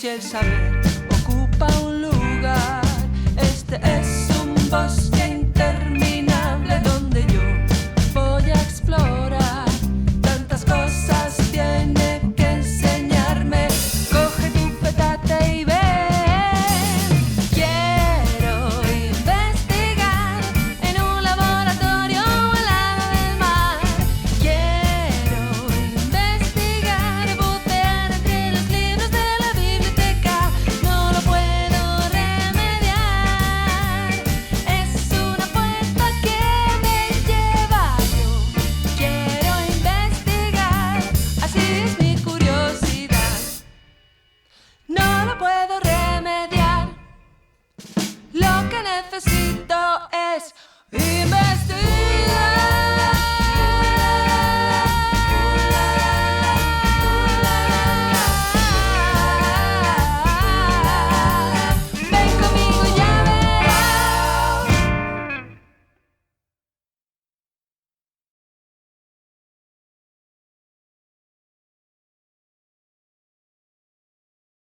si el saber ocupa un lugar. Este es un bosque interminable donde yo voy a explorar. Tantas cosas tiene que enseñarme. Coge tu petate y ven. Quiero investigar en un laboratorio al lado del mar. Quiero investigar, bucear entre los libros de la biblioteca. No lo puedo remediar. Es una puerta que me lleva. Yo quiero investigar. Así es mi curiosidad. No lo puedo remediar. Lo que necesito es